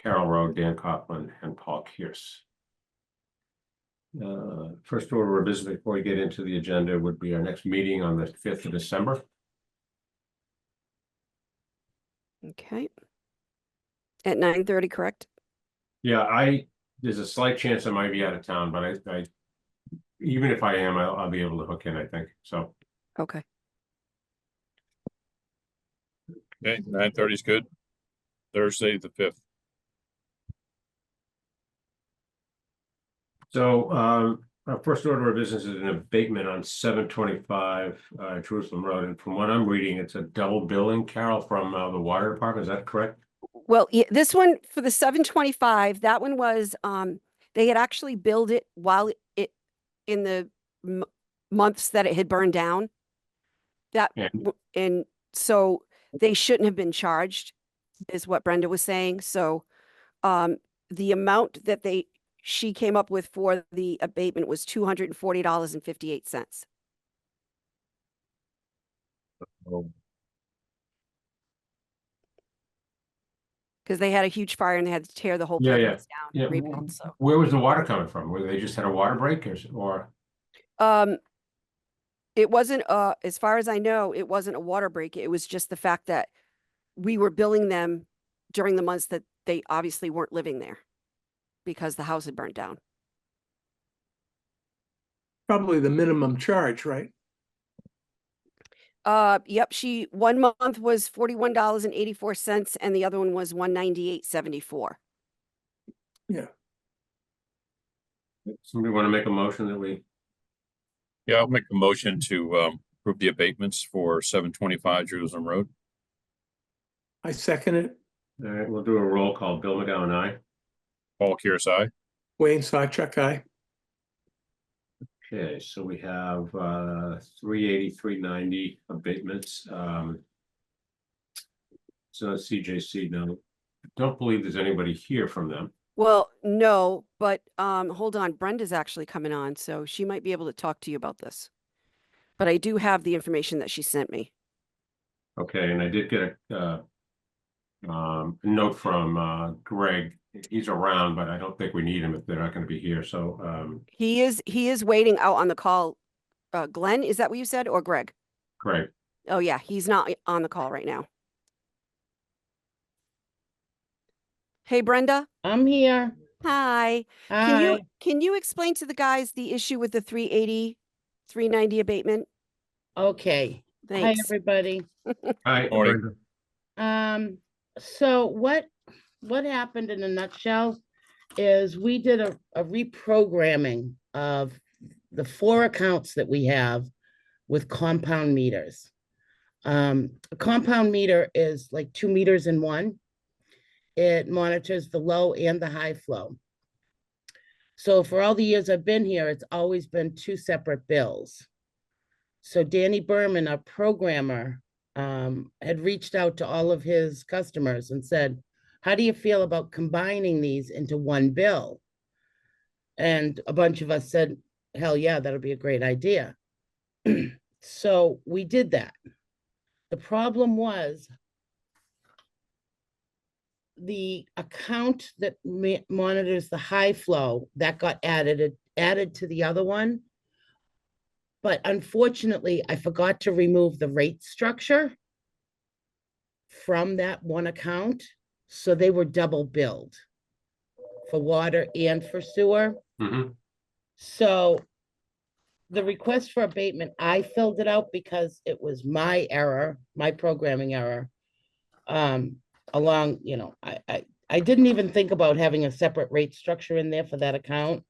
Carroll Road, Dan Coughlin, and Paul Kearse. First order of business before we get into the agenda would be our next meeting on the 5th of December. Okay. At 9:30, correct? Yeah, there's a slight chance I might be out of town, but I even if I am, I'll be able to hook in, I think, so. Okay. Okay, 9:30 is good. Thursday, the 5th. So, our first order of business is an abatement on 725 Jerusalem Road, and from what I'm reading, it's a double billing, Carol, from the water department, is that correct? Well, yeah, this one for the 725, that one was, they had actually billed it while it, in the months that it had burned down. And so they shouldn't have been charged, is what Brenda was saying. So, the amount that she came up with for the abatement was $240.58. Oh, Because they had a huge fire and they had to tear the whole Yeah, place down yeah. and rebuild. So, Where was the water coming from? Were they just had a water break or? it wasn't, as far as I know, it wasn't a water break. It was just the fact that we were billing them during the months that they obviously weren't living there because the house had burnt down. Probably the minimum charge, right? Yep. One month was $41.84 and the other one was $198.74. Yeah. Somebody want to make a motion that we? yeah, I'll make a motion to approve the abatements for 725 Jerusalem Road. I second it. All right, we'll do a roll call. Bill McGowan, aye. Paul Kearse, aye. Wayne Sawchuck, aye. Okay, so we have 380, 390 abatements. So CJC, no, don't believe there's anybody here from them. Well, no, but hold on. Brenda's actually coming on, so she might be able to talk to you about this. But I do have the information that she sent me. Okay, and I did get a note from Greg. He's around, but I don't think we need him if they're not going to be here. So He is waiting out on the call. Glenn, is that what you said, or Greg? Greg. Oh yeah, he's not on the call right now. Hey, Brenda. I'm here. Hi. Hi. Can you explain to the guys the issue with the 380, 390 abatement? Okay. Thanks. Hi, everybody. Hi, Morning. So what happened in a nutshell is we did a reprogramming of the 4 accounts that we have with compound meters. A compound meter is like 2 meters in one. It monitors the low and the high flow. So for all the years I've been here, it's always been 2 separate bills. So Danny Berman, our programmer, had reached out to all of his customers and said, how do you feel about combining these into one bill? And a bunch of us said, hell yeah, that'll be a great idea. So we did that. The problem was the account that monitors the high flow that got added to the other one. But unfortunately, I forgot to remove the rate structure from that one account. So they were double billed for water and for sewer. Mm-hmm. So the request for abatement, I filled it out because it was my error, my programming error. Along, you know, I didn't even think about having a separate rate structure in there for that account.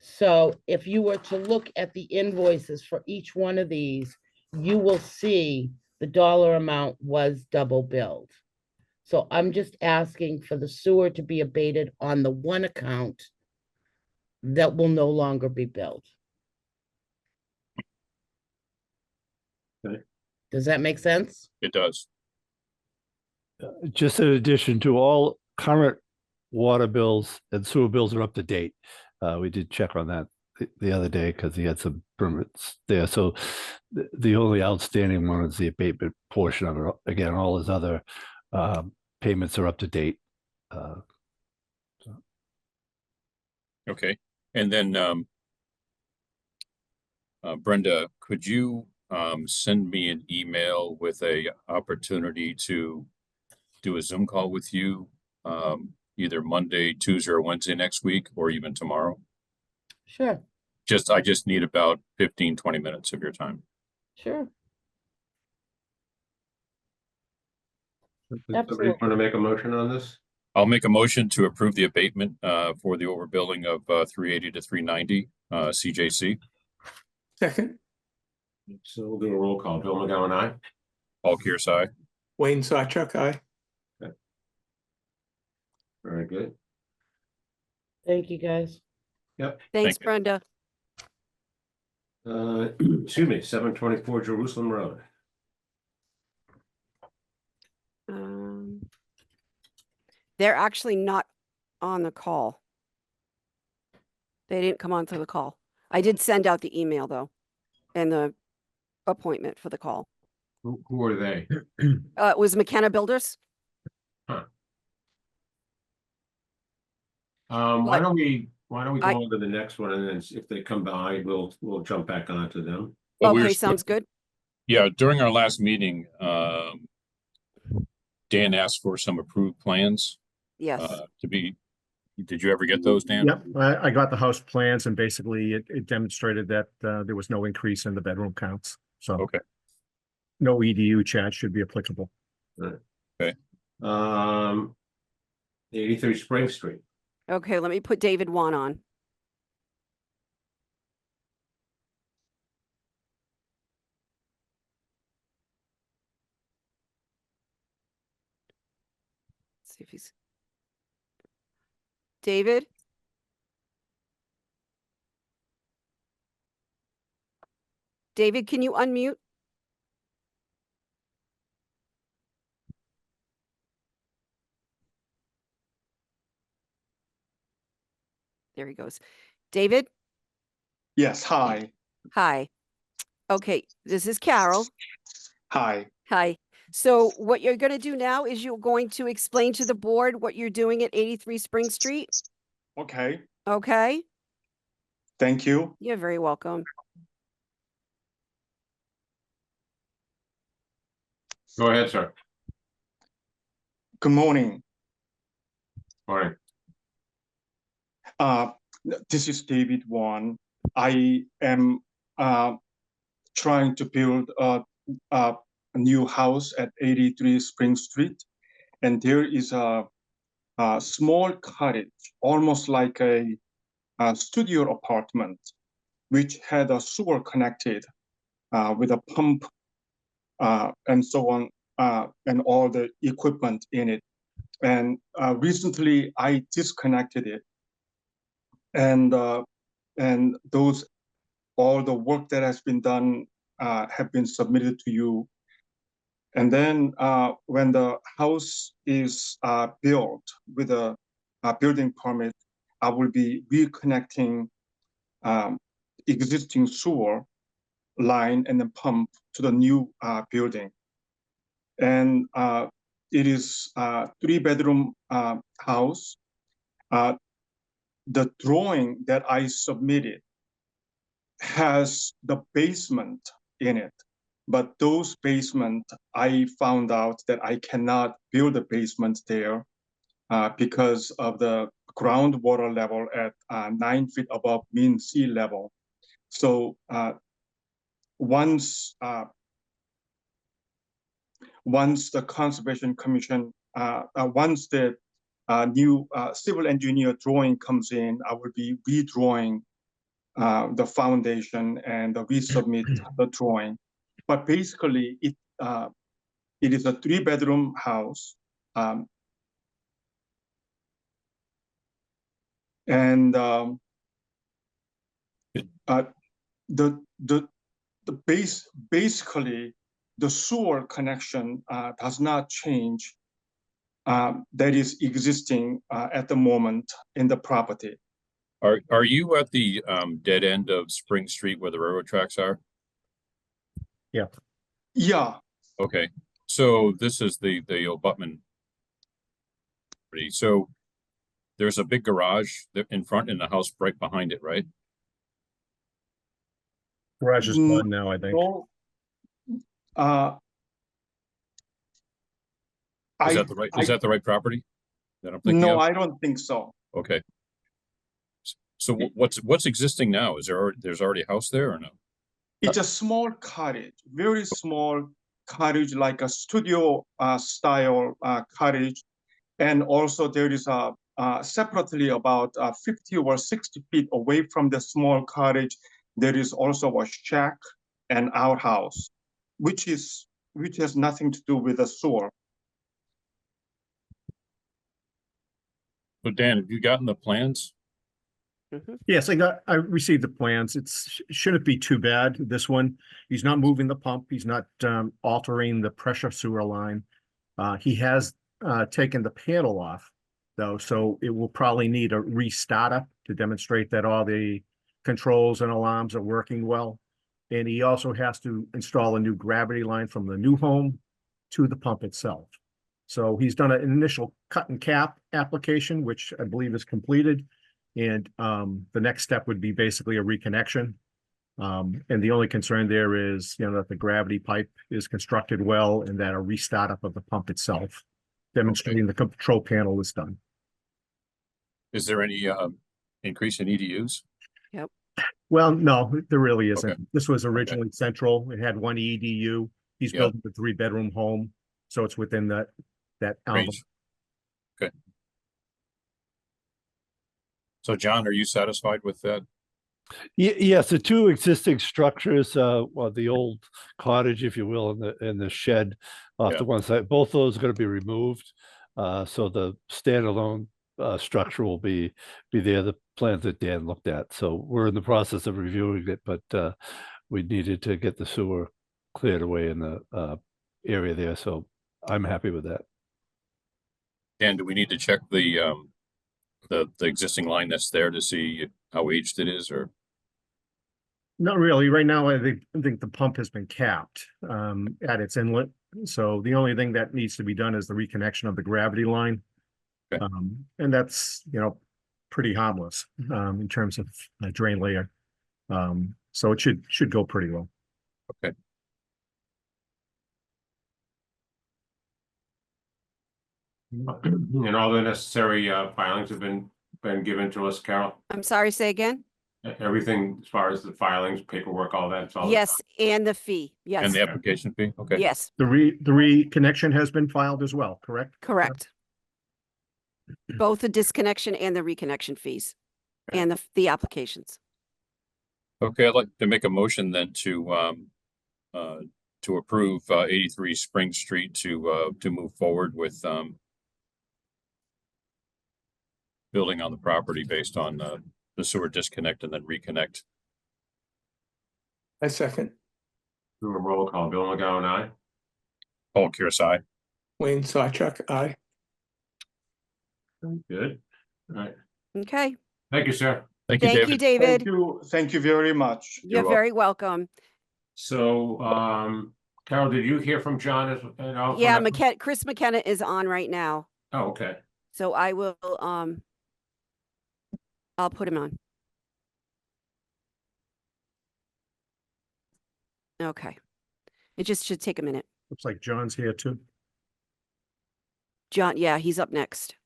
So if you were to look at the invoices for each one of these, you will see the dollar amount was double billed. So I'm just asking for the sewer to be abated on the one account that will no longer be billed. Okay. Does that make sense? It does. Just in addition to all current water bills and sewer bills are up to date. We did check on that the other day because he had some permits there. So the only outstanding one is the abatement portion of it. Again, all his other payments are up to date. Okay, and then, Brenda, could you, send me an email with a opportunity to do a Zoom call with you, either Monday, Tuesday, or Wednesday next week, or even tomorrow? Sure, I just need about 15, 20 minutes of your time. sure. Somebody Absolutely. want to make a motion on this? I'll make a motion to approve the abatement, for the overbilling of, 380 to 390, CJC. Second, So we'll do a roll call. Bill McGowan, aye. Paul Kearsarge. Wayne Sawchuck, aye. Very good. Thank you, guys. Thanks, Thank you. Brenda. Excuse me, 724 Jerusalem Road. They're actually not on the call. They didn't come on through the call. I did send out the email though, and the appointment for the call. Who are they? It was McKenna Builders. Why What? don't we go I- on to the next one, and then if they come by, we'll jump back onto them. Well, we Okay, were- sounds good. Yeah, during our last meeting, Dan asked for some approved plans, Yes. to be, did you ever get those, Dan? Yep, I got the house plans and basically it demonstrated that there was no increase in the bedroom counts. So Okay, no EDU chat should be applicable. 83 Spring Street. Okay, let me put David Wan on. See if he's. David? David, can you unmute? There he goes. David? Yes, hi. Hi. Okay, this is Carol. Hi. Hi. So what you're going to do now is you're going to explain to the board what you're doing at 83 Spring Street. Okay. Okay? Thank you. You're very welcome. Go ahead, sir. Good morning. All right. This is David Wan. I am trying to build a new house at 83 Spring Street, and there is a small cottage, almost like a studio apartment, which had a sewer connected with a pump and so on, and all the equipment in it. And recently, I disconnected it, and those all the work that has been done have been submitted to you. And then when the house is built with a building permit, I will be reconnecting existing sewer line and then pump to the new building. And it is a 3-bedroom house. The drawing that I submitted has the basement in it, but those basement, I found out that I cannot build a basement there because of the groundwater level at 9 feet above mean sea level. So once the Conservation Commission, once the new civil engineer drawing comes in, I will be redrawing the foundation and resubmit the drawing. But basically, it is a 3-bedroom house, and basically the sewer connection does not change. That is existing at the moment in the property. are you at the, dead end of Spring Street where the railroad tracks are? Yeah. Okay, so this is the abutment. So there's a big garage in front and a house right behind it, right? Garage is Mm, gone now, I think. No. Is I, that the right, is that the right property that I'm thinking no, of? I don't think so. Okay. So what's existing now? Is there's already a house there or no? It's a small cottage, very small cottage, like a studio style cottage. And also there is a separately about 50 or 60 feet away from the small cottage, there is also a shack and outhouse, which has nothing to do with the sewer. So Dan, have you gotten the plans? Yes, I received the plans. Shouldn't be too bad, this one. He's not moving the pump. He's not altering the pressure sewer line. He has taken the panel off, though, so it will probably need a restartup to demonstrate that all the controls and alarms are working well. And he also has to install a new gravity line from the new home to the pump itself. So he's done an initial cut and cap application, which I believe is completed. And the next step would be basically a reconnection. And the only concern there is, that the gravity pipe is constructed well and that a restartup of the pump itself, demonstrating the control panel is done. Is there any increase in EDUs? Well, no, there really isn't. Okay. This was originally central. It had one EDU. He's Yeah. building a 3-bedroom home, so it's within that envelope. Range? Okay. So John, are you satisfied with that? Yes, the two existing structures, well, the old cottage, if you will, and the shed off Yeah. to one side, both those are going to be removed. So the standalone structure will be there, the plans that Dan looked at. So we're in the process of reviewing it, but we needed to get the sewer cleared away in the area there. So I'm happy with that. Dan, do we need to check the existing line that's there to see how aged it is, or? Not really. Right now, I think the pump has been capped at its inlet. So the only thing that needs to be done is the reconnection of the gravity line. Okay. And that's, pretty harmless in terms of a drain layer. So it should go pretty well. Okay. And all the necessary filings have been given to us, Carol? I'm sorry, say again? Everything as far as the filings, paperwork, all that, it's all. Yes, and the fee. And Yes, the application fee? Okay. yes, The reconnection has been filed as well, correct? correct. Both the disconnection and the reconnection fees and the applications. Okay, I'd like to make a motion then to approve 83 Spring Street to move forward with building on the property based on the sewer disconnect and then reconnect. I second. Do a roll call. Bill McGowan, aye. Paul Kursai. Wayne Sawchuck, aye. Good. All right. Okay, Thank you, sir. Thank you, thank you, David. David. Thank you very much. You're welcome. very welcome. So, Carol, did you hear from John at all? Yeah, from that- Chris McKenna is on right now, Oh, okay. so I will, I'll put him on. Okay. It just should take a minute. Looks like John's here too. John, yeah, he's up next.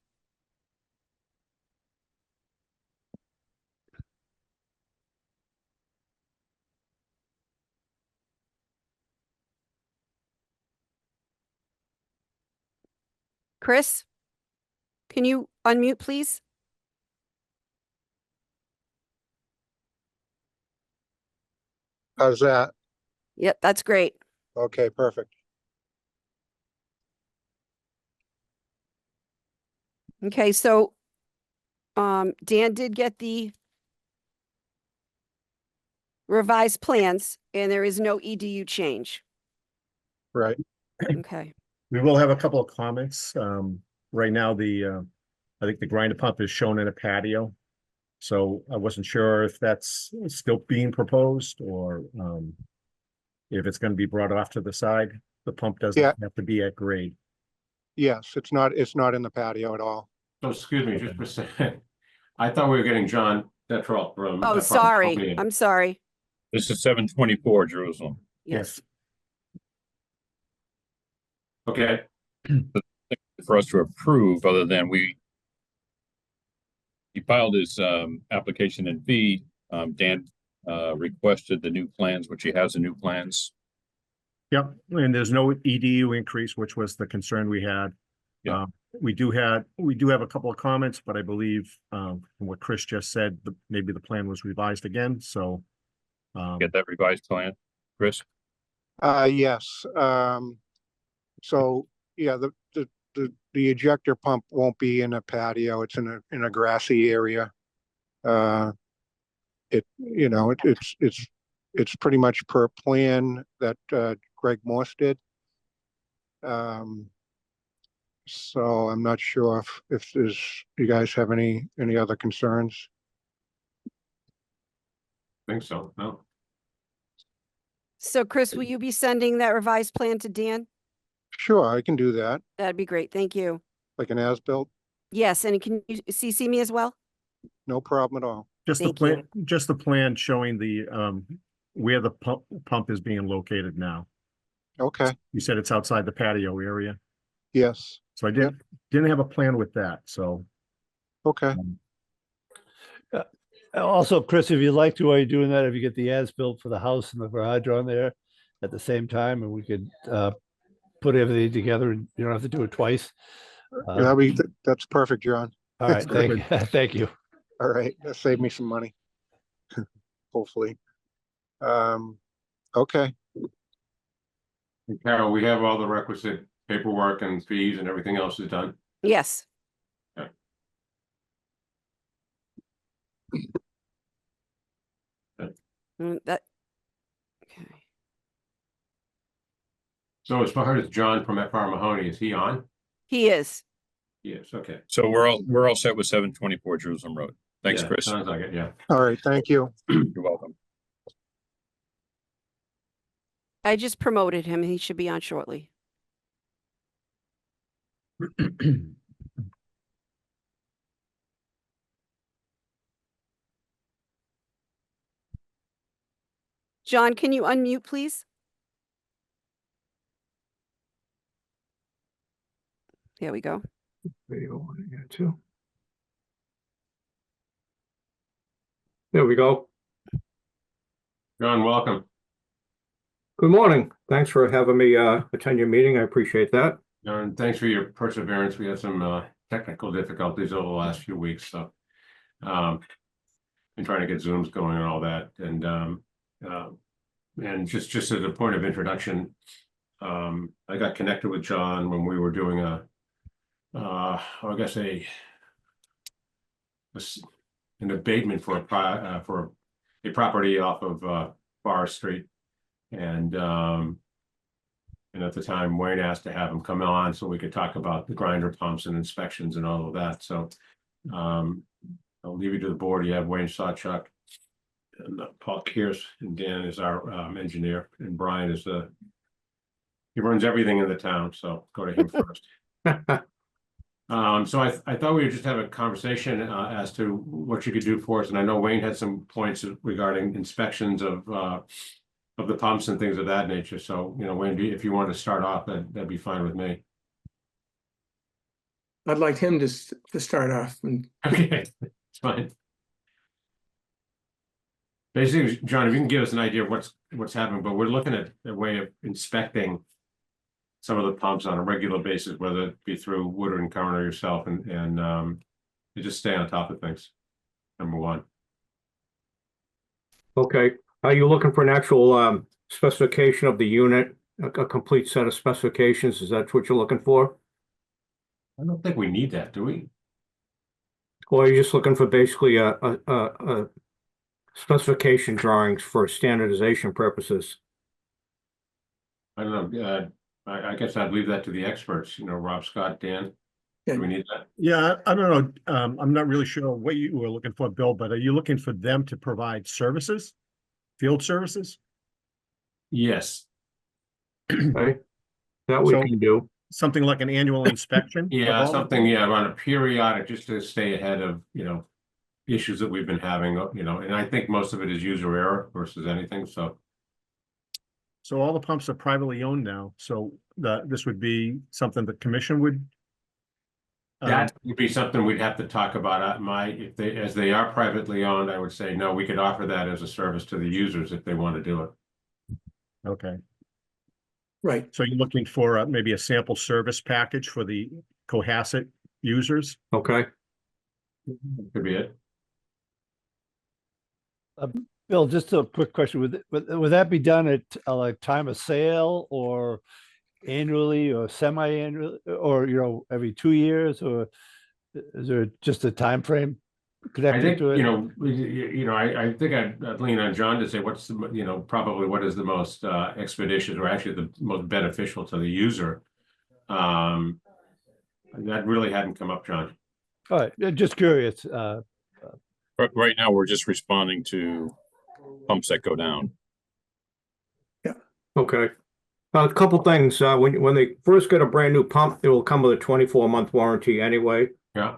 Chris, can you unmute, please? How's that? Yep, that's great. Okay, perfect. Okay, so Dan did get the revised plans and there is no EDU change. Right. Okay, We will have a couple of comments. Right now, I think the grinder pump is shown in a patio. So I wasn't sure if that's still being proposed or if it's going to be brought off to the side. The pump doesn't Yeah. have to be at grade. Yes, it's not in the patio at all. So excuse me, just for a second. I thought we were getting John Detroit from. Oh, from sorry. Albany. I'm sorry. This is 724 Jerusalem. Yes. Okay, For us to approve, other than he filed his application in V. Dan requested the new plans, which he has the new plans. Yep, and there's no EDU increase, which was the concern we had. Yeah. We do have a couple of comments, but I believe from what Chris just said, maybe the plan was revised again, so. Get that revised plan, Chris? Yes, so, yeah, the ejector pump won't be in a patio, it's in a grassy area. It's pretty much per plan that Greg Morse did. So I'm not sure if you guys have any other concerns. think so, no. So Chris, will you be sending that revised plan to Dan? Sure, I can do that, That'd be great. Thank you. like an as-built, Yes, and can you CC me as well? no problem at all. Just the Thank you. plan, just the plan showing the where the pump is being located now. Okay, You said it's outside the patio area, yes, so I didn't have a plan with that, so. okay, Also, Chris, if you'd like to, while you're doing that, if you get the as-built for the house and the garage on there at the same time, and we could put everything together and you don't have to do it twice. that's perfect, John. All right, thank you. Thank you. All right, that saved me some money. Hopefully. Okay, And Carol, we have all the requisite paperwork and fees and everything else is done. Yes. That. Okay. So as far as John from FR Mahoney, is he on? He is. Yes, okay. So we're all set with 724 Jerusalem Road. Thanks, Yeah, Chris. Sounds like it, yeah. all right, thank you. You're welcome. I just promoted him. He should be on shortly. John, can you unmute, please? There we go. Video on here too. There we go. John, welcome. Good morning. Thanks for having me attend your meeting. I appreciate that. And thanks for your perseverance. We had some technical difficulties over the last few weeks, so. Been trying to get Zooms going and all that, and just as a point of introduction, I got connected with John when we were doing an abatement for a property off of Forest Street, and at the time Wayne asked to have him come on so we could talk about the grinder pumps and inspections and all of that. So I'll leave you to the board. You have Wayne Sawchuk and Paul Kears, and Dan is our engineer, and Brian is he runs everything in the town, so go to him first. So I thought we would just have a conversation as to what you could do for us, and I know Wayne had some points regarding inspections of the pumps and things of that nature. So, Wayne, if you want to start off, that'd be fine with me. I'd like him to start off. And Okay, it's fine. Basically, John, if you can give us an idea of what's happening, but we're looking at a way of inspecting some of the pumps on a regular basis, whether it be through Woodard and Curran or yourself, and you just stay on top of things. Number one. Okay. Are you looking for an actual specification of the unit, a complete set of specifications? Is that what you're looking for? I don't think we need that, do we? Or are you just looking for basically a specification drawings for standardization purposes? I don't know. I guess I'd leave that to the experts, Rob, Scott, Dan. Do we need that? Yeah, I don't know. I'm not really sure what you were looking for, Bill, but are you looking for them to provide services? Field services? Yes. Okay. That we So- can do. something like an annual inspection? of Yeah, all the something, pumps? yeah, on a periodic, just to stay ahead of, issues that we've been having, and I think most of it is user error versus anything, so. So all the pumps are privately owned now, so this would be something the commission would. That would be something we'd have to talk about. As they are privately owned, I would say, no, we could offer that as a service to the users if they want to do it. Okay, Right. so you're looking for maybe a sample service package for the Cohasset users? Okay, Could be it. Bill, just a quick question. Would that be done at like time of sale or annually or semi-annually or, every 2 years, or is there just a time frame I connected think, to it? I think I'd lean on John to say what's the, probably what is the most expeditious or actually the most beneficial to the user. That really hadn't come up, John. All right, just curious. Right now, we're just responding to pumps that go down. okay. A couple things, when they first get a brand new pump, it will come with a 24-month warranty anyway, Yeah,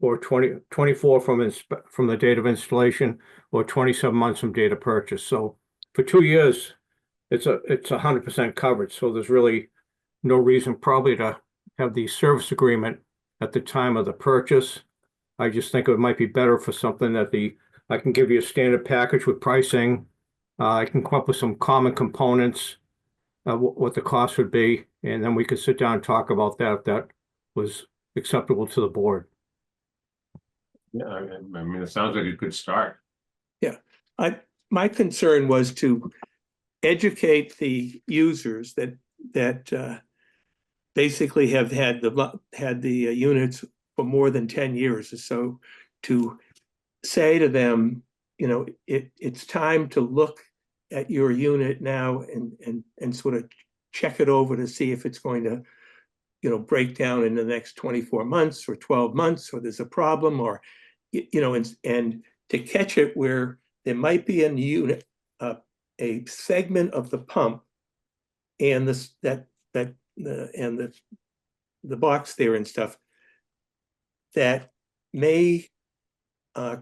or 24 from the date of installation, or 27 months from date of purchase. So for 2 years, it's 100% covered. So there's really no reason probably to have the service agreement at the time of the purchase. I just think it might be better for something that I can give you a standard package with pricing. I can come up with some common components, what the cost would be, and then we could sit down and talk about that if that was acceptable to the board. yeah, I mean, it sounds like a good start. My concern was to educate the users that basically have had the units for more than 10 years or so, to say to them, it's time to look at your unit now and sort of check it over to see if it's going to break down in the next 24 months or 12 months, or there's a problem, or and to catch it where there might be a unit, a segment of the pump and the box there and stuff that may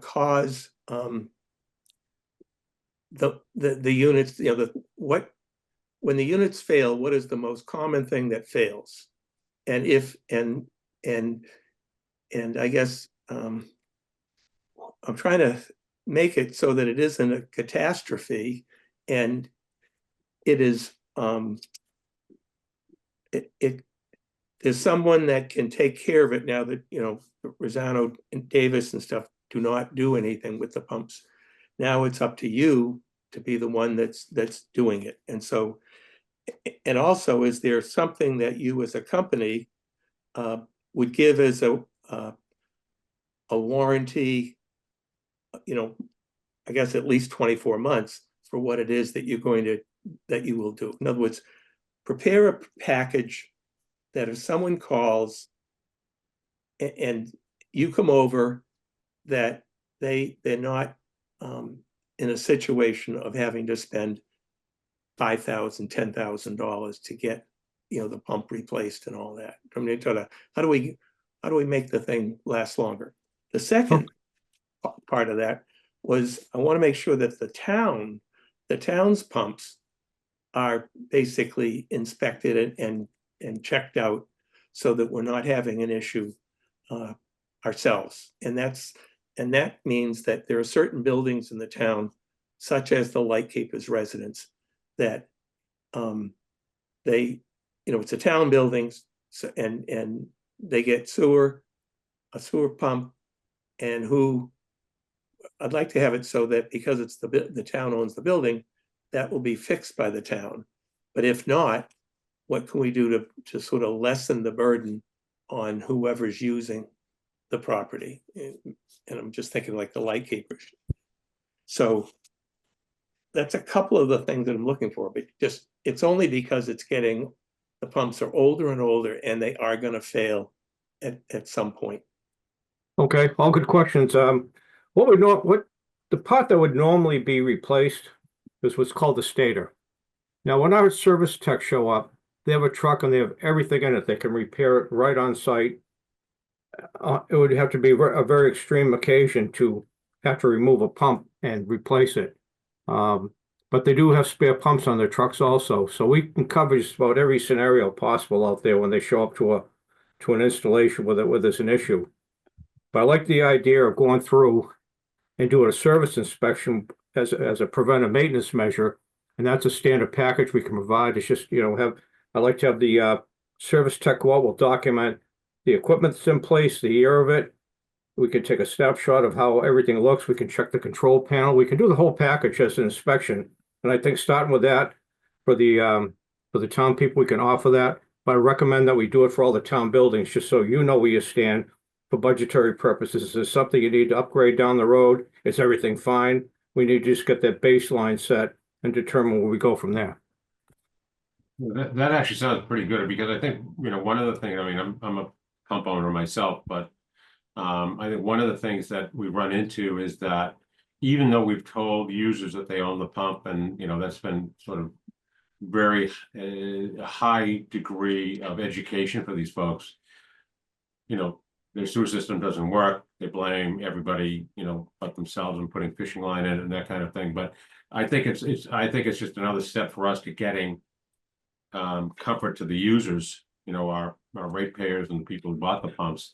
cause the units, when the units fail, what is the most common thing that fails? And I guess I'm trying to make it so that it isn't a catastrophe, and it is there's someone that can take care of it now that Rosano and Davis and stuff do not do anything with the pumps. Now it's up to you to be the one that's doing it. And so, and also, is there something that you as a company would give as a warranty, I guess at least 24 months for what it is that you will do? In other words, prepare a package that if someone calls and you come over, that they're not in a situation of having to spend $5,000, $10,000 to get the pump replaced and all that. I mean, how do we make the thing last longer? The second part of that was, I want to make sure that the town's pumps are basically inspected and checked out, so that we're not having an issue ourselves. And that means that there are certain buildings in the town, such as the Lightkeepers residence, that it's a town building, so, and they get a sewer pump, and I'd like to have it so that, because it's the town owns the building, that will be fixed by the town. But if not, what can we do to sort of lessen the burden on whoever's using the property? And I'm just thinking like the Lightkeepers. So that's a couple of the things that I'm looking for, but it's only because the pumps are older and older, and they are going to fail at some point. Okay, all good questions. What the part that would normally be replaced is what's called the stator. Now, when our service techs show up, they have a truck and they have everything in it. They can repair it right on site. It would have to be a very extreme occasion to have to remove a pump and replace it. But they do have spare pumps on their trucks also, so we can cover just about every scenario possible out there when they show up to an installation where there's an issue. But I like the idea of going through and doing a service inspection as a preventive maintenance measure, and that's a standard package we can provide. It's just, I like to have the service tech go out, we'll document the equipment that's in place, the year of it. We can take a snapshot of how everything looks. We can check the control panel. We can do the whole package as an inspection. And I think starting with that for the town people, we can offer that. But I recommend that we do it for all the town buildings, just so you know where you stand for budgetary purposes. Is there something you need to upgrade down the road? Is everything fine? We need to just get that baseline set and determine where we go from there. That actually sounds pretty good, because I think, one of the things, I mean, I'm a pump owner myself, but I think one of the things that we run into is that even though we've told users that they own the pump, and that's been sort of very high degree of education for these folks, their sewer system doesn't work, they blame everybody, but themselves, and putting fishing line in it and that kind of thing. But I think it's just another step for us to getting comfort to the users, our ratepayers and the people who bought the pumps,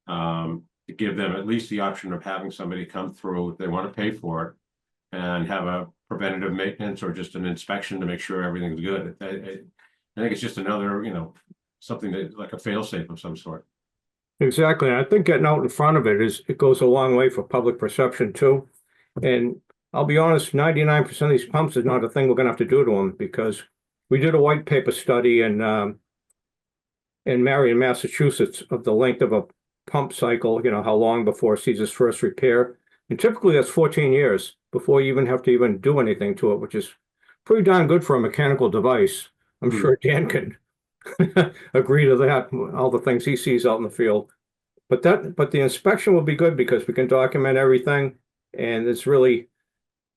to give them at least the option of having somebody come through if they want to pay for it, and have a preventative maintenance or just an inspection to make sure everything's good. I think it's just another, something that, like a fail-safe of some sort. Exactly. And I think getting out in front of it goes a long way for public perception too. And I'll be honest, 99% of these pumps is not a thing we're gonna have to do to them, because we did a white paper study in Marion, Massachusetts, of the length of a pump cycle, how long before it sees its first repair. And typically that's 14 years before you even have to do anything to it, which is pretty darn good for a mechanical device. I'm sure Dan can agree to that, all the things he sees out in the field. But the inspection will be good, because we can document everything, and it's really,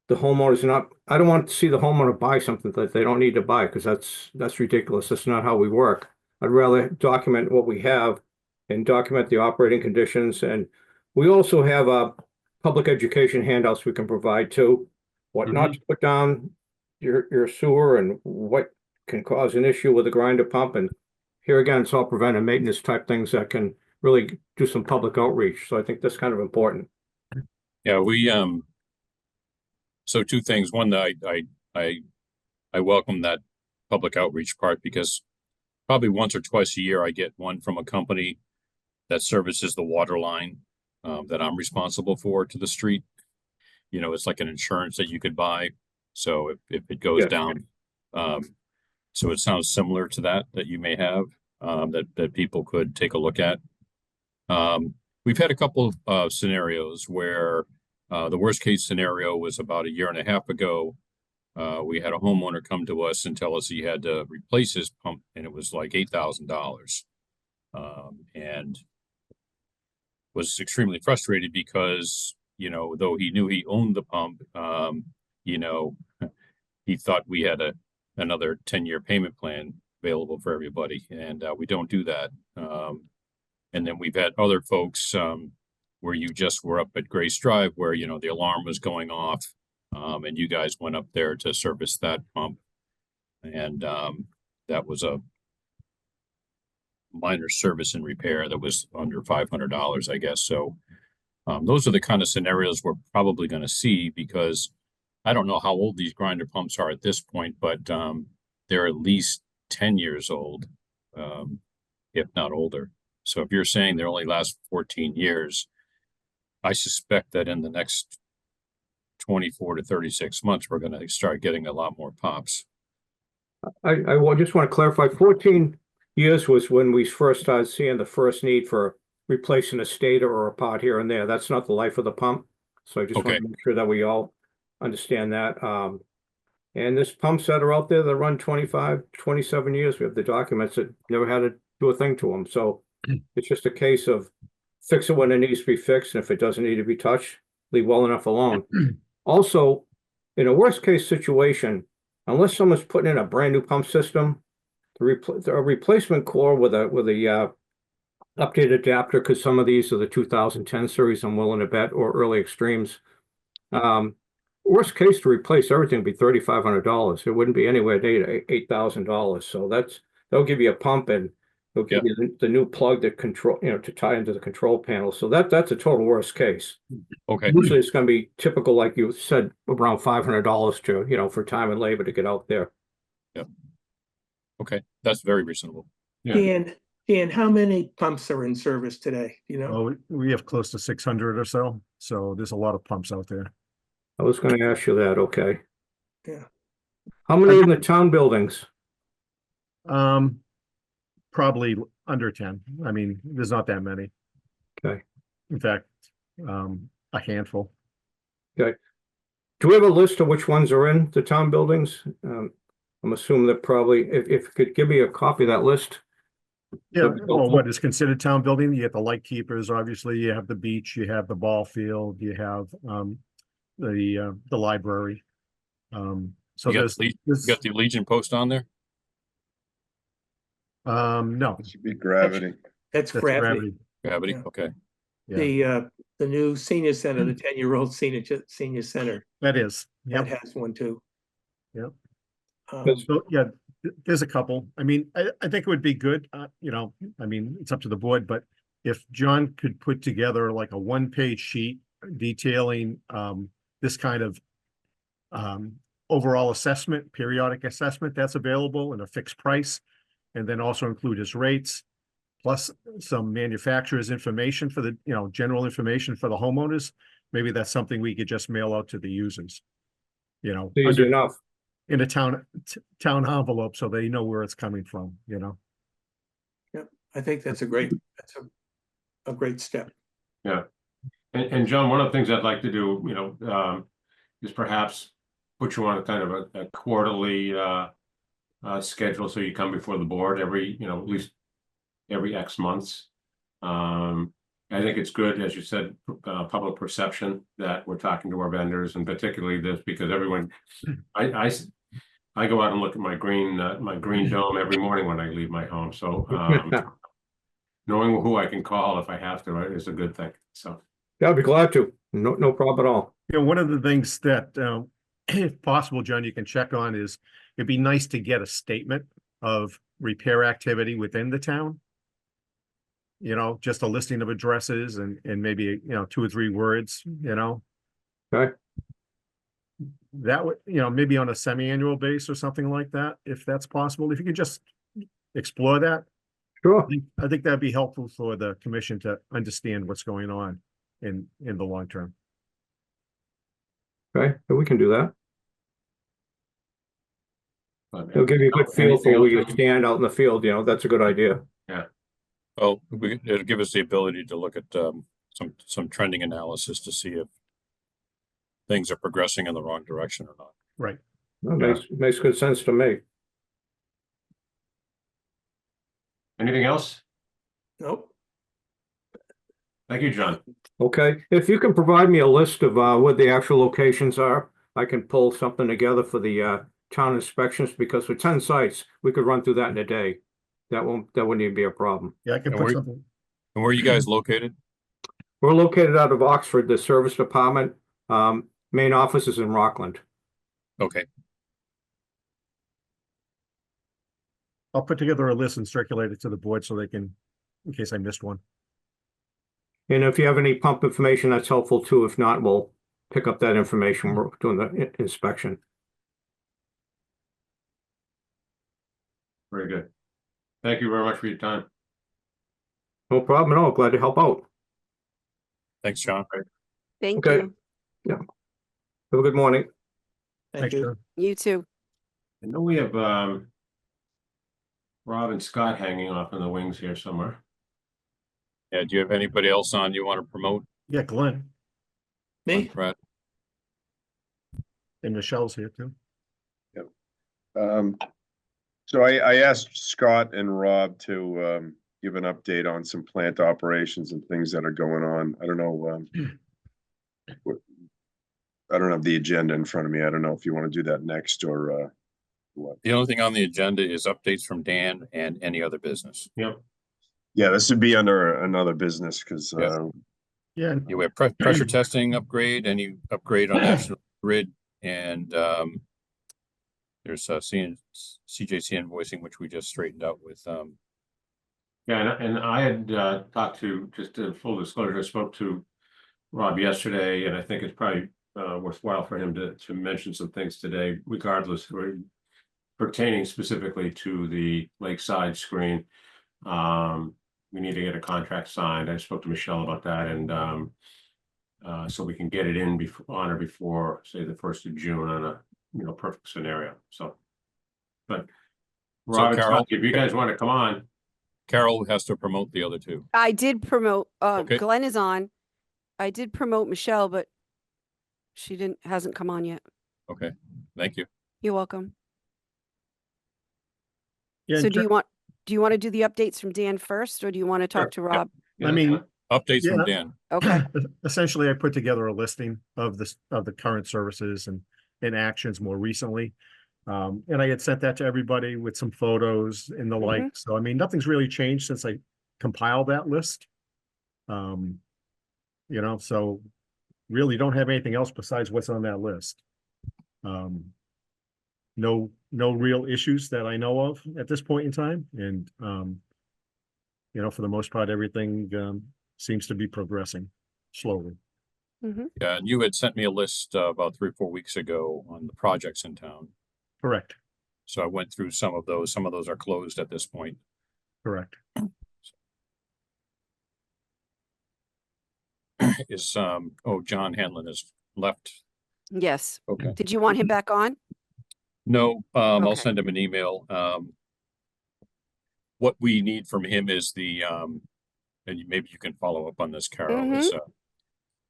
the homeowner's not, I don't want to see the homeowner buy something that they don't need to buy, because that's ridiculous. That's not how we work. I'd rather document what we have and document the operating conditions. And we also have public education handouts we can provide too, what not to put down your sewer and what can cause an issue with a grinder pump. And here again, it's all preventive maintenance type things that can really do some public outreach. So I think that's kind of important. Yeah, we so two things. One, I welcome that public outreach part, because probably once or twice a year I get one from a company that services the water line that I'm responsible for to the street. It's like an insurance that you could buy. So if it goes down, so it sounds similar to that you may have, that people could take a look at. We've had a couple of scenarios where the worst case scenario was about 1.5 years ago. We had a homeowner come to us and tell us he had to replace his pump, and it was like $8,000. And was extremely frustrated because, though he knew he owned the pump, he thought we had another 10-year payment plan available for everybody, and we don't do that. And then we've had other folks where you just were up at Grace Drive, where the alarm was going off, and you guys went up there to service that pump, and that was a minor service and repair that was under $500, I guess. So those are the kind of scenarios we're probably going to see, because I don't know how old these grinder pumps are at this point, but they're at least 10 years old, if not older. So if you're saying they only last 14 years, I suspect that in the next 24 to 36 months, we're going to start getting a lot more pops. I just want to clarify, 14 years was when we first started seeing the first need for replacing a stator or a part here and there. That's not the life of the pump. So I just want to make sure that we all understand that. And there's pumps that are out there that run 25, 27 years. We have the documents that never had to do a thing to them. So it's just a case of fix it when it needs to be fixed. And if it doesn't need to be touched, leave well enough alone. Also, in a worst case situation, unless someone's putting in a brand new pump system, a replacement core with a updated adapter, because some of these are the 2010 series, I'm willing to bet, or early extremes. Worst case to replace everything would be $3,500. It wouldn't be anywhere near $8,000. So that'll give you a pump, and it'll give you the new plug that control, to tie into the control panel. So that's a total worst case. Okay, Usually it's going to be typical, like you said, around $500 to, for time and labor to get out there. okay, that's very reasonable. Yeah. Dan, how many pumps are in service today? You know, Well, we have close to 600 or so, so there's a lot of pumps out there. I was going to ask you that. Okay. Yeah. How many in the town buildings? Probably under 10. I mean, there's not that many. Okay. In fact, a handful. Do we have a list of which ones are in the town buildings? I'm assuming that probably, if you could give me a copy of that list. Yeah, That'd be well, helpful. what is considered town building? You have the light keepers, obviously, you have the beach, you have the ball field, you have the library. So You got there's you got the Legion post on there? no, It should be gravity. that's that's gravity. gravity. Gravity, Yeah. okay. Yeah, The new senior center, the 10-year-old senior center, that is. that Yep. has one too. Yep. That's- So, yeah, there's a couple. I mean, I think it would be good, I mean, it's up to the board, but if John could put together like a one-page sheet detailing this kind of overall assessment, periodic assessment that's available and a fixed price, and then also include his rates, plus some manufacturer's information for the, general information for the homeowners, maybe that's something we could just mail out to the users. Easy enough. In a town envelope, so they know where it's coming from, I think that's a great step. Yeah. And John, one of the things I'd like to do, is perhaps put you on a kind of a quarterly schedule, so you come before the board every, at least every X months. I think it's good, as you said, public perception that we're talking to our vendors, and particularly this, because everyone, I go out and look at my green dome every morning when I leave my home. So knowing who I can call if I have to is a good thing. So Yeah, I'd be glad to. No problem at all. one of the things that, if possible, John, you can check on is, it'd be nice to get a statement of repair activity within the town. Just a listing of addresses and maybe, 2 or 3 words, Okay. That would, maybe on a semi-annual basis or something like that, if that's possible. If you could just explore that, Sure. I think that'd be helpful for the commission to understand what's going on in the long term. Okay, so we can do that. but, It'll give you a good feel anything for where else, you stand out in the field, that's a good idea. Oh, it'll give us the ability to look at some trending analysis to see if things are progressing in the wrong direction or not. Right. That makes good sense to me. Anything else? Nope. Thank you, John. Okay, if you can provide me a list of what the actual locations are, I can pull something together for the town inspections, because for 10 sites, we could run through that in a day. That wouldn't even be a problem. Yeah, I can And put we- something. And where are you guys located? We're located out of Oxford, the service department. Main office is in Rockland. Okay, I'll put together a list and circulate it to the board so they can, in case I missed one. And if you have any pump information, that's helpful too. If not, we'll pick up that information. We're doing the inspection. Very good. Thank you very much for your time. No problem at all. Glad to help out. thanks, John. Thank Okay. you. Have a good morning. Thank Thanks, you. John. You too. I know we have Rob and Scott hanging off in the wings here somewhere. Yeah, do you have anybody else on you want to promote? Yeah, Glenn Me? Brad? and Michelle's here too. So I asked Scott and Rob to give an update on some plant operations and things that are going on. I don't know. I don't have the agenda in front of me. I don't know if you want to do that next or what. The only thing on the agenda is updates from Dan and any other business. Yep. Yeah, this would be under another business because Yeah. Yeah, You have pressure testing upgrade, any upgrade on National Grid, and there's CJC invoicing, which we just straightened out with Yeah, and I had talked to, just to full disclosure, I spoke to Rob yesterday, and I think it's probably worthwhile for him to mention some things today, regardless, pertaining specifically to the lakeside screen. We need to get a contract signed. I spoke to Michelle about that, and so we can get it in on or before, say, the 1st of June on a perfect scenario. So, but Rob, Carol- if you guys want to come on. Carol has to promote the other two. I did promote, Okay. Glenn is on. I did promote Michelle, but she hasn't come on yet. Okay, thank you. You're welcome. yeah. So do you want to do the updates from Dan first, or do you want to talk to Rob? I mean, Updates from Yeah. Dan. Okay, essentially, I put together a listing of the current services and actions more recently. And I had sent that to everybody with some photos and the like. So, I mean, nothing's really changed since I compiled that list. So really don't have anything else besides what's on that list. No real issues that I know of at this point in time. And, for the most part, everything, seems to be progressing slowly. Yeah, and you had sent me a list about 3 or 4 weeks ago on the projects in town. Correct, So I went through some of those. Some of those are closed at this point. correct. John Hanlon has left. yes. Okay. Did you want him back on? No, I'll Okay. send him an email. What we need from him is maybe you can follow up on this, Carol, is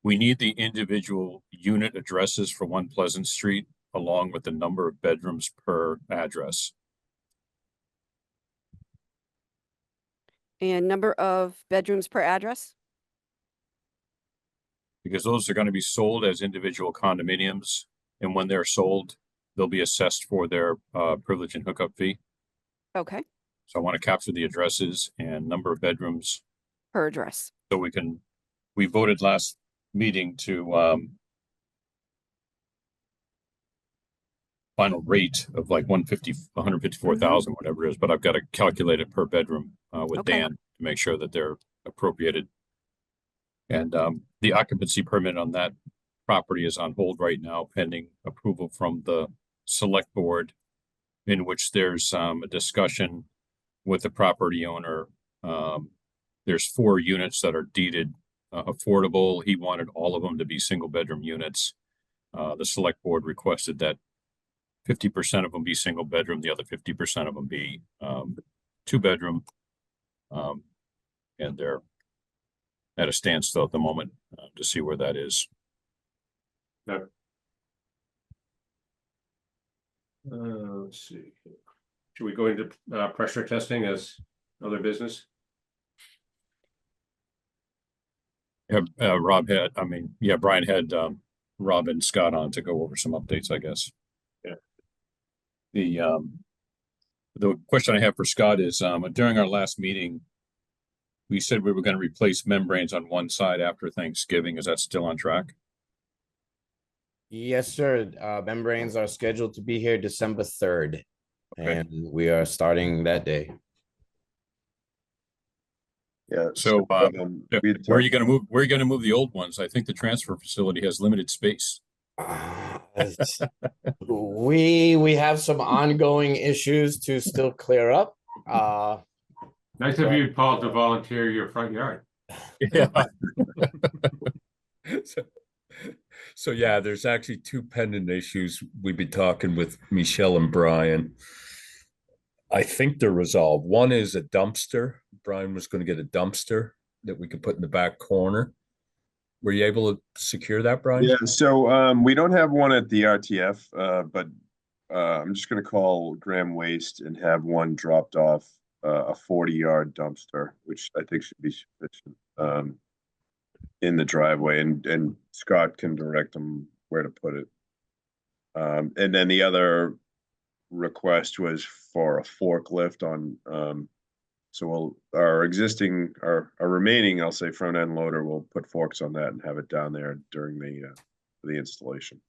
we need the individual unit addresses for One Pleasant Street along with the number of bedrooms per address. And number of bedrooms per address? Because those are going to be sold as individual condominiums. And when they're sold, they'll be assessed for their privilege and hookup fee. Okay, So I want to capture the addresses and number of bedrooms. per address. So we voted last meeting to final rate of like 154,000, whatever it is, but I've got to calculate it per bedroom with Okay. Dan to make sure that they're appropriated. And the occupancy permit on that property is on hold right now, pending approval from the select board, in which there's a discussion with the property owner. There's 4 units that are deeded affordable. He wanted all of them to be single bedroom units. The select board requested that 50% of them be single bedroom, the other 50% of them be 2 bedroom. And they're at a standstill at the moment to see where that is. Let's see. Should we go into pressure testing as other business? Brian had Rob and Scott on to go over some updates, I guess. Yeah. The question I have for Scott is, during our last meeting, we said we were going to replace membranes on one side after Thanksgiving. Is that still on track? Yes, sir. Membranes are scheduled to be here December 3rd, Okay. and we are starting that day. Yeah. So, we where are you going to move? Where are you going to move the old ones? I think the transfer facility has limited space. We have some ongoing issues to still clear up. Nice of you, Paul, to volunteer your front yard. Yeah. So yeah, there's actually 2 pending issues. We've been talking with Michelle and Brian. I think they're resolved. One is a dumpster. Brian was going to get a dumpster that we could put in the back corner. Were you able to secure that, Brian? Yeah, so we don't have one at the RTF, but I'm just gonna call Graham Waste and have one dropped off, a 40-yard dumpster, which I think should be sufficient in the driveway, and Scott can direct them where to put it. And then the other request was for a forklift on, so our existing, our remaining, I'll say front end loader, will put forks on that and have it down there during the installation.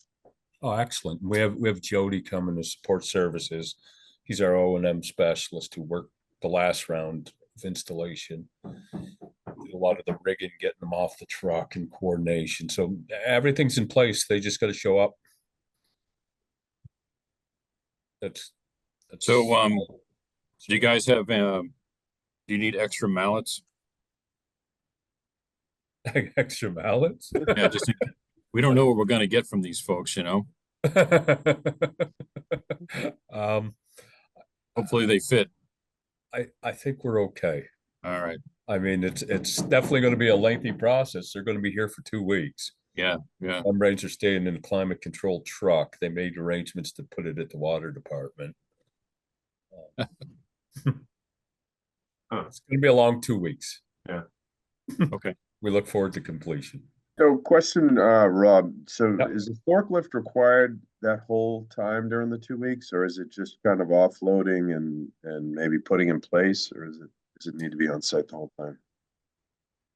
Oh, excellent. We have Jody coming to support services. He's our O&M specialist who worked the last round of installation. Did a lot of the rigging, getting them off the truck and coordination. So everything's in place. They just got to show up. That's So, do you guys have, do you need extra mallets? extra mallets. Yeah, just, we don't know what we're gonna get from these folks, you know? Hopefully they fit. I think we're okay. All right. I mean, it's definitely going to be a lengthy process. They're going to be here for 2 weeks. Yeah, yeah. Some ranger staying in a climate controlled truck. They made arrangements to put it at the water department. It's going to be a long 2 weeks. Yeah. Okay. We look forward to completion. So question, Rob, so Yep. is the forklift required that whole time during the 2 weeks, or is it just kind of offloading and maybe putting in place, or does it need to be on site the whole time?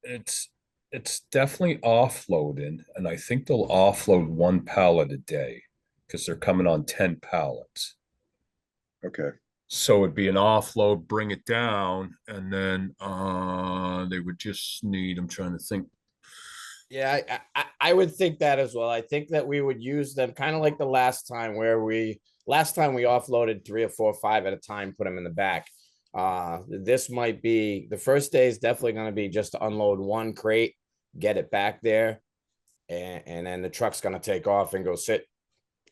It's definitely offloading, and I think they'll offload 1 pallet a day because they're coming on 10 pallets. Okay. So it'd be an offload, bring it down, and then they would just need, I'm trying to think. Yeah, I would think that as well. I think that we would use them kind of like the last time where we offloaded 3 or 4 or 5 at a time, put them in the back. This might be the first day is definitely going to be just to unload 1 crate, get it back there, and then the truck's going to take off and go sit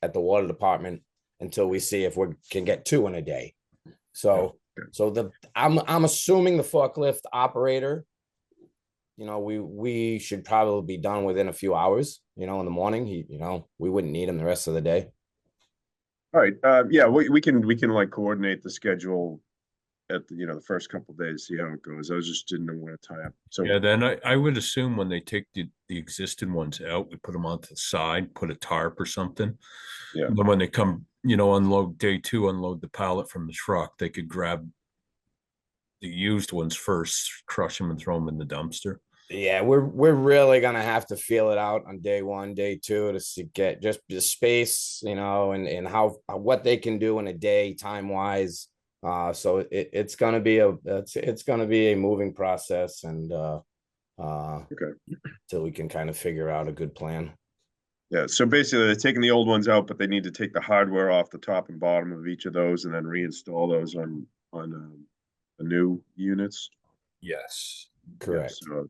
at the water department until we see if we can get 2 in a day. So I'm assuming the forklift operator, you know, we should probably be done within a few hours, you know, in the morning. We wouldn't need him the rest of the day. All right, yeah, we can like coordinate the schedule at the, the first couple of days, see how it goes. I just didn't know where to tie up. So Yeah, then I would assume when they take the existing ones out, we put them onto the side, put a tarp or something. Yeah. And then when they come, unload day 2, unload the pallet from the truck, they could grab the used ones first, crush them and throw them in the dumpster. Yeah, we're really gonna have to feel it out on day 1, day 2 to get just the space, and how what they can do in a day time wise. So it's gonna be a moving process, and okay, till we can kind of figure out a good plan. Yeah, so basically they're taking the old ones out, but they need to take the hardware off the top and bottom of each of those and then reinstall those on the new units. Yes, correct. Yeah, so,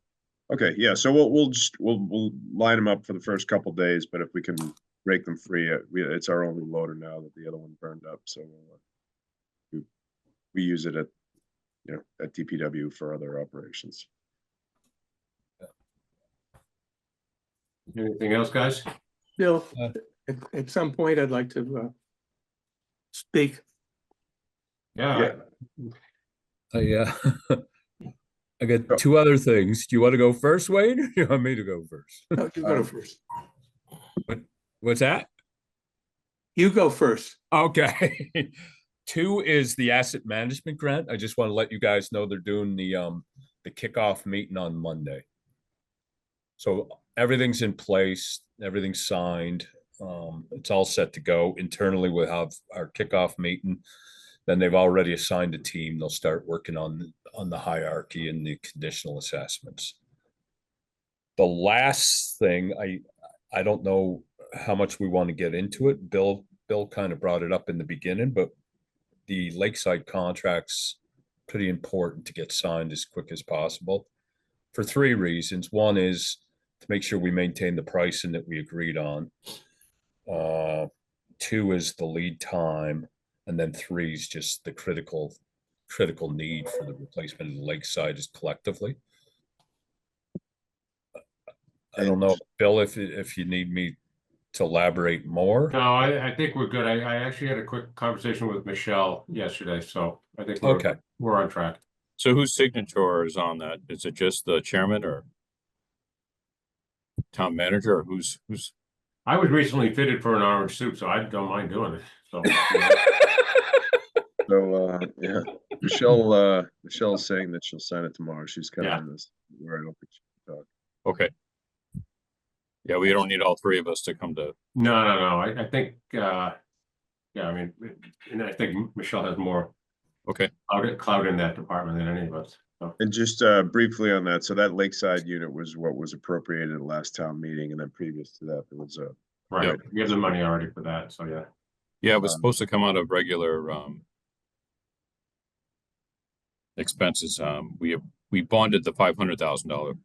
okay, yeah, so we'll line them up for the first couple days, but if we can break them free, it's our only loader now that the other one burned up, so we use it at DPW for other operations. Anything else, guys? Bill, at some point, I'd like to speak. Yeah. I got 2 other things. Do you want to go first, Wayne? Or do you want me to go first? No, you go first. What's that? You go first. Okay. 2 is the asset management grant. I just want to let you guys know they're doing the kickoff meeting on Monday. So everything's in place, everything's signed. It's all set to go. Internally, we'll have our kickoff meeting. Then they've already assigned a team. They'll start working on the hierarchy and the conditional assessments. The last thing, I don't know how much we want to get into it. Bill kind of brought it up in the beginning, but the Lakeside contract's pretty important to get signed as quick as possible for 3 reasons. One is to make sure we maintain the pricing that we agreed on. 2 is the lead time. And then 3 is just the critical need for the replacement of the Lakeside is collectively. I don't know, Bill, if you need me to elaborate more. No, I think we're good. I actually had a quick conversation with Michelle yesterday, so I think we're on track. So whose signature is on that? Is it just the chairman or town manager, or who's? I was recently fitted for an orange suit, so I don't mind doing it. So So, yeah, Michelle's saying that she'll sign it tomorrow. She's kind of Yeah. in this where I don't think she can talk. Okay. Yeah, we don't need all three of us to come to, No, I think, yeah, I mean, and I think Michelle has more okay, clout in that department than any of us. So, And just briefly on that, so that Lakeside unit was what was appropriated at the last town meeting, and then previous to that, there was a right, we have the money already for that, so yeah. yeah, it was supposed to come out of regular, expenses. We bonded the $500,000.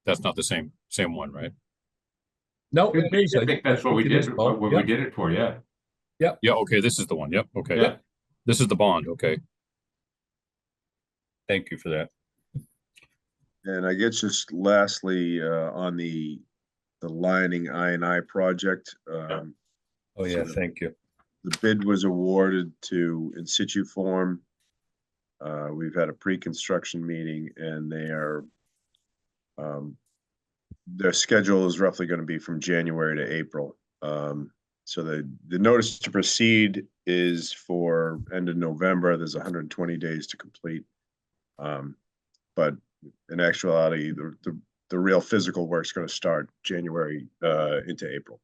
That's not the same one, right? No, it is. I think that's what we did, what we did it for, yeah. Yeah, okay, this is the one. Yep, okay. Yeah. This is the bond, okay. Thank you for that. And I guess just lastly, on the lining I&I project, Oh, yeah, thank you. the bid was awarded to In Situ Form. We've had a pre-construction meeting and they are, their schedule is roughly going to be from January to April. So the notice to proceed is for end of November. There's 120 days to complete. But in actuality, the real physical work's going to start January into April.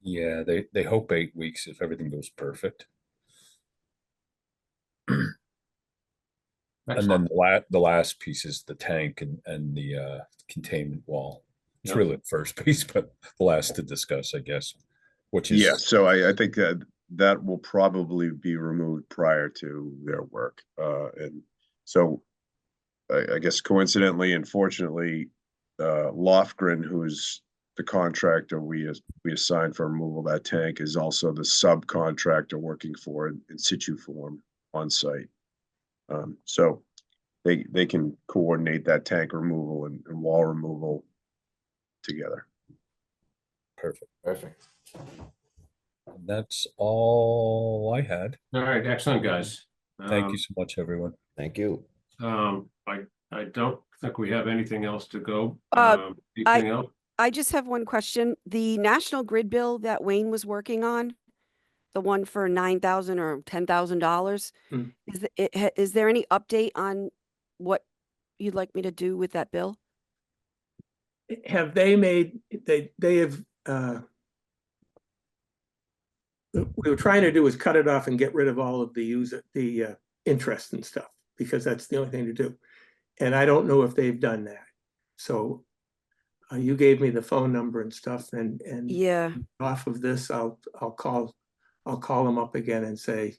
Yeah, they hope 8 weeks if everything goes perfect. And then the last piece is the tank and the containment wall. It's Yep. really the first piece, but the last to discuss, I guess, which is. Yeah, so I think that will probably be removed prior to their work. And so I guess coincidentally and fortunately, Lofgren, who's the contractor we assigned for removal of that tank, is also the subcontractor working for In Situ Form on site. So they can coordinate that tank removal and wall removal together. Perfect. And that's all I had. All right, excellent, guys. Thank you so much, everyone. Thank you. I don't think we have anything else to go. I- Anything else? I just have one question. The National Grid bill that Wayne was working on, the one for $9,000 or $10,000, Hmm. is there any update on what you'd like me to do with that bill? Have they made, they have, what we were trying to do is cut it off and get rid of all of the interest and stuff, because that's the only thing to do. And I don't know if they've done that. So you gave me the phone number and stuff, and Yeah, off of this, I'll call them up again and say,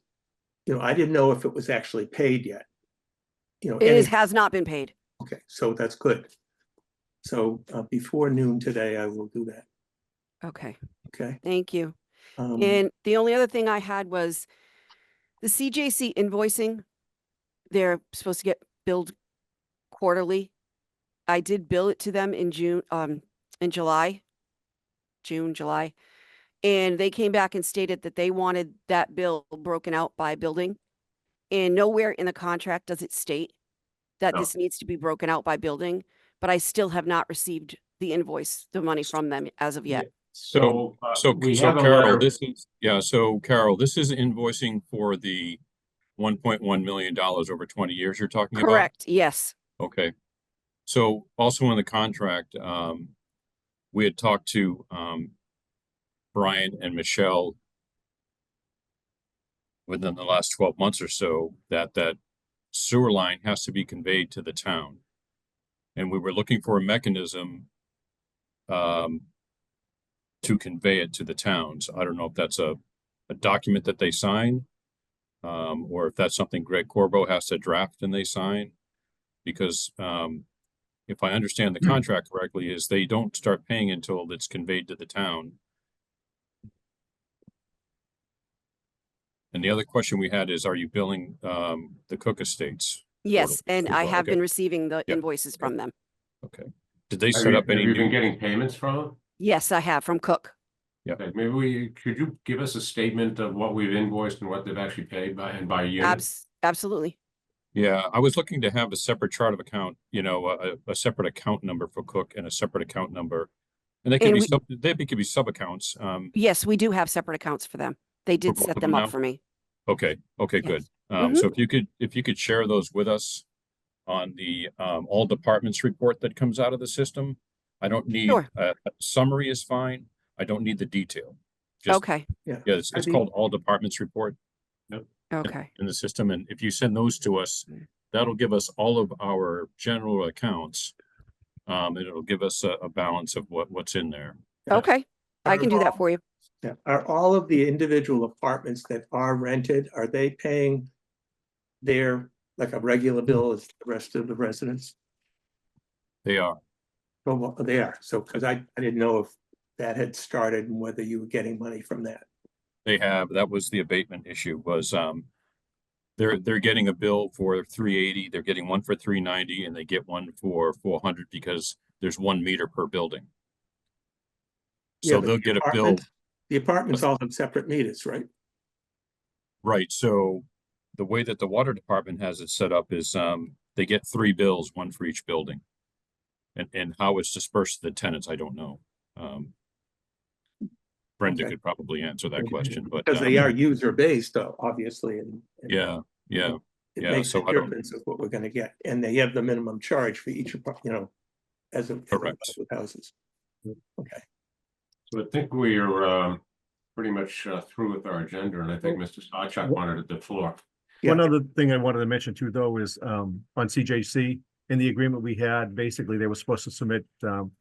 I didn't know if it was actually paid yet. has not been paid. Okay, so that's good. So before noon today, I will do that. Okay, Okay. thank you. Um, And the only other thing I had was the CJC invoicing. They're supposed to get billed quarterly. I did bill it to them in June, July, and they came back and stated that they wanted that bill broken out by building. And nowhere in the contract does it state that No. this needs to be broken out by building, but I still have not received the money from them as of yet. So, we So have a Carol, letter. so Carol, this is invoicing for the $1.1 million over 20 years you're talking about? Correct, yes. Okay. So also in the contract, we had talked to Brian and Michelle within the last 12 months or so that sewer line has to be conveyed to the town. And we were looking for a mechanism to convey it to the towns. I don't know if that's a document that they sign, or if that's something Greg Corbo has to draft and they sign. Because if I understand the contract correctly, is they don't start paying until it's conveyed to the town. And the other question we had is, are you billing the Cook Estates? Yes, and I have Okay. been receiving the Yep. invoices from them. Okay. Did they Have set you- up any Have you been new? getting payments from them? Yes, I have from Cook. Okay, maybe could you give us a statement of what we've invoiced and what they've actually paid by unit? Absolutely. Yeah, I was looking to have a separate chart of account, a separate account number for Cook and a separate account number. And they could And be they could be sub accounts. Yes, we do have separate accounts for them. They did both set of them them up now? for me. Okay, okay, Yes. good. So if you could share those with us on the all departments report that comes out of the system. I don't need Sure. a summary is fine. I don't need the detail. Just, Okay, yeah, I it's think- called all departments report okay. in the system. And if you send those to us, that'll give us all of our general accounts. And it'll give us a balance of what's in there. Okay, I can do that for you. Yeah. Are all of the individual apartments that are rented, are they paying their, like a regular bill as the rest of the residents? They are. Oh, well, they are. So, because I didn't know if that had started and whether you were getting money from that. They have, that was the abatement issue was, they're getting a bill for 380, they're getting one for 390, and they get one for 400 because there's 1 meter per building. Yeah, So but they'll the get a bill, apartments- The apartments all have separate meters, right? right? So the way that the water department has it set up is, they get 3 bills, one for each building. And how it's dispersed to the tenants, I don't know. Brenda Okay. could probably answer that question, but, Because they are user-based, obviously, and yeah, it yeah, makes so a I don't- difference of what we're gonna get. And they have the minimum charge for each, as of Correct. with houses. Okay. So I think we are pretty much through with our agenda, and I think Mr. Sawchuk wanted the floor. One Yeah. other thing I wanted to mention too, though, is on CJC, in the agreement we had, basically, they were supposed to submit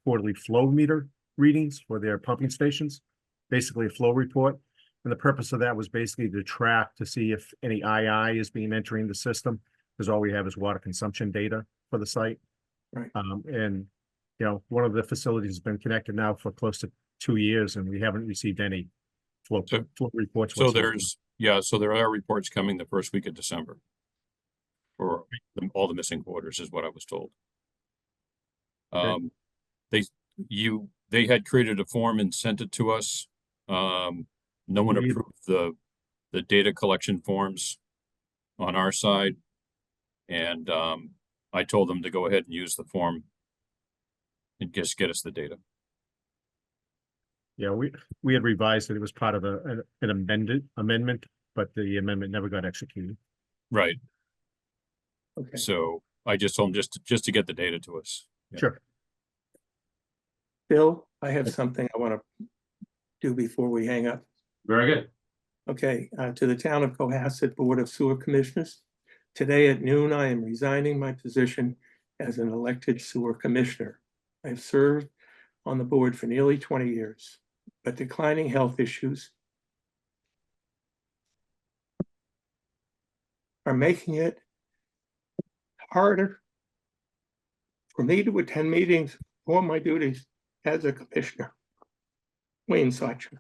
quarterly flow meter readings for their pumping stations, basically a flow report. And the purpose of that was basically to track to see if any II is being entering the system, because all we have is water consumption data for the site. Right. And, one of the facilities has been connected now for close to 2 years, and we haven't received any flow reports. So whatsoever. so there are reports coming the first week of December. For all the missing quarters is what I was told. Okay. They had created a form and sent it to us. No one We- approved the data collection forms on our side. And I told them to go ahead and use the form and just get us the data. Yeah, we had revised it. It was part of an amendment, but the amendment never got executed. Right. Okay. So I just told them just to get the data to us. Yeah. Sure. Bill, I have something I want to do before we hang up. Very good. Okay, to the Town of Cohasset Board of Sewer Commissioners. Today at noon, I am resigning my position as an elected sewer commissioner. I have served on the board for nearly 20 years, but declining health issues are making it harder for me to attend meetings or my duties as a commissioner. Wayne Sawchuk.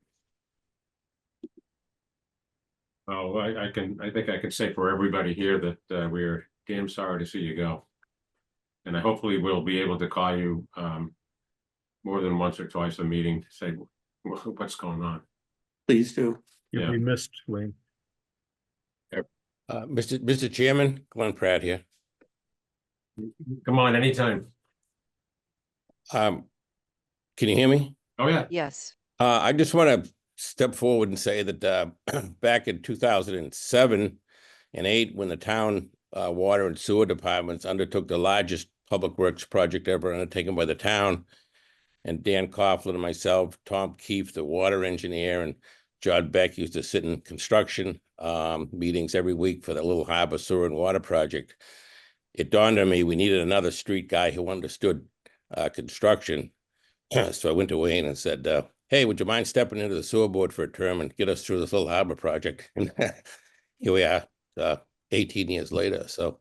Oh, I think I can say for everybody here that we're damn sorry to see you go. And I hopefully will be able to call you more than once or twice a meeting to say what's going on. Please do. You'll be missed, Wayne. Mr. Chairman, Glenn Pratt here. Come on, anytime. Can you hear me? Oh, yeah. Yes. I just want to step forward and say that back in 2007 and 2008, when the town water and sewer departments undertook the largest public works project ever undertaken by the town, and Dan Coughlin and myself, Tom Keefe, the water engineer, and John Beck used to sit in construction meetings every week for the Little Harbor Sewer and Water Project. It dawned on me we needed another street guy who understood construction. So I went to Wayne and said, hey, would you mind stepping into the sewer board for a term and get us through this Little Harbor project? And here we are, 18 years later. So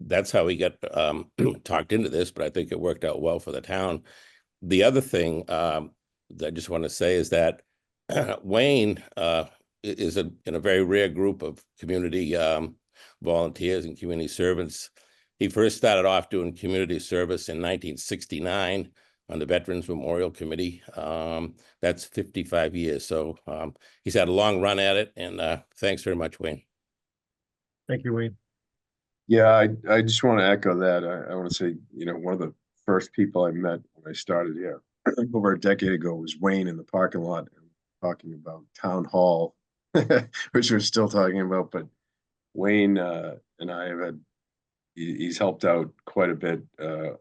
that's how we got talked into this, but I think it worked out well for the town. The other thing that I just want to say is that Wayne is in a very rare group of community volunteers and community servants. He first started off doing community service in 1969 on the Veterans Memorial Committee. That's 55 years. So he's had a long run at it. And thanks very much, Wayne. Thank you, Wayne. Yeah, I just want to echo that. I want to say, one of the first people I met when I started here over a decade ago was Wayne in the parking lot talking about town hall which we're still talking about, but Wayne and I have had, he's helped out quite a bit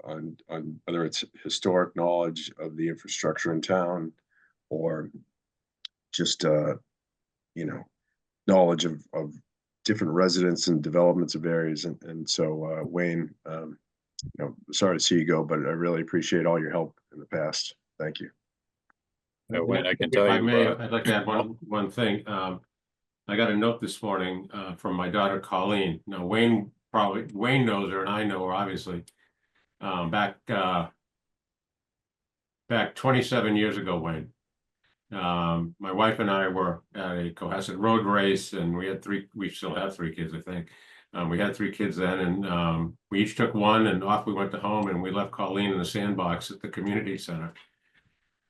on whether it's historic knowledge of the infrastructure in town or just you know, knowledge of different residents and developments of areas. And so Wayne, you know, sorry to see you go, but I really appreciate all your help in the past. Thank you. Wayne, I can If tell I you, may, I'd like to add one thing. I got a note this morning from my daughter Colleen. Now Wayne knows her and I know her, obviously. Back 27 years ago, Wayne. My wife and I were at a Cohasset road race and we still have 3 kids, I think. We had 3 kids then and we each took one and off we went to home and we left Colleen in the sandbox at the community center.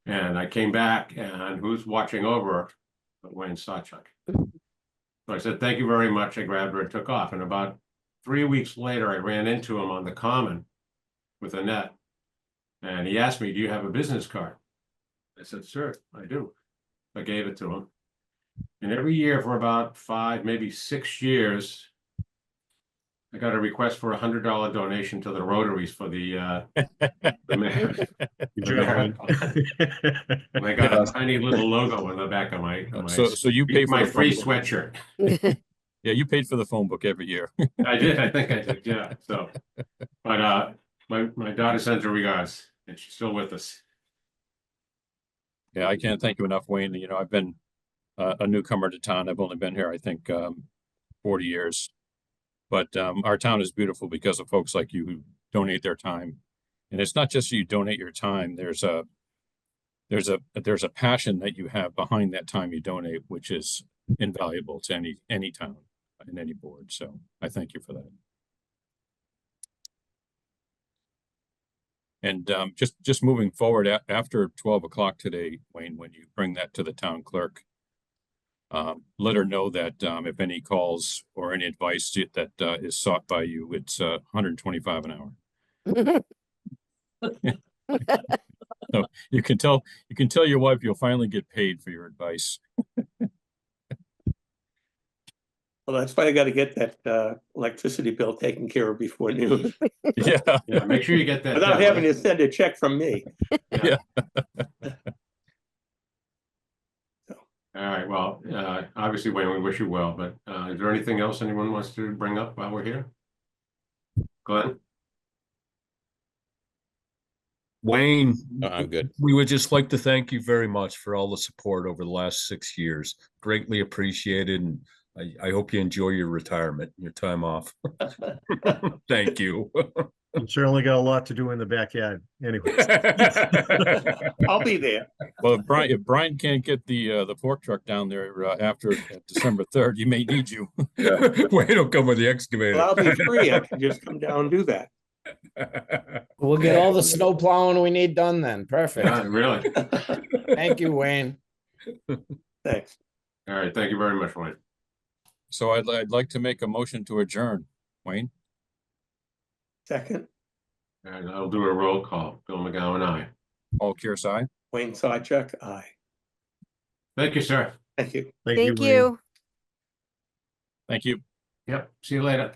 And I came back and who's watching over but Wayne Sawchuk. So I said, thank you very much. I grabbed her and took off. And about 3 weeks later, I ran into him on the common with a net. And he asked me, do you have a business card? I said, sir, I do. I gave it to him. And every year for about 5, maybe 6 years, I got a request for $100 donation to the Rotaries for the man. And I got a tiny little logo on the back of my so you pay for my the free phone book. sweatshirt. Yeah, you paid for the phone book every year. I did. I think I did. Yeah. So, but my daughter sends her regards, and she's still with us. Yeah, I can't thank you enough, Wayne. You know, I've been a newcomer to town. I've only been here, I think, 40 years. But our town is beautiful because of folks like you who donate their time. And it's not just you donate your time. There's a passion that you have behind that time you donate, which is invaluable to any town and any board. So I thank you for that. And just moving forward after 12 o'clock today, Wayne, when you bring that to the town clerk, let her know that if any calls or any advice that is sought by you, it's $125 an hour. So you can tell your wife you'll finally get paid for your advice. Well, that's why I got to get that electricity bill taken care of before noon Yeah. Yeah. Make sure you get that. without done. having to send a check from me. Yeah. All right. Well, obviously, Wayne, we wish you well. But is there anything else anyone wants to bring up while we're here? Glenn? Wayne, I'm good. we would just like to thank you very much for all the support over the last 6 years. Greatly appreciated. And I hope you enjoy your retirement, your time off. Thank you. I'm certainly got a lot to do in the backyard anyway. I'll be there. Well, if Brian can't get the fork truck down there after December 3rd, he may need you. Yeah. Wayne will come with the excavator. Well, I'll be free. I can just come down and do that. We'll get all the snow plowing we need done then. Perfect. Yeah, really? Thank you, Wayne. Thanks. All right. Thank you very much, Wayne. So I'd like to make a motion to adjourn, Wayne. Second, And I'll do a roll call. Bill McGowan, aye. Paul Kearsarge. Wayne Sawchuk, aye. Thank you, sir. Thank you. Thank Wayne. you. Thank you. Yep. See you later.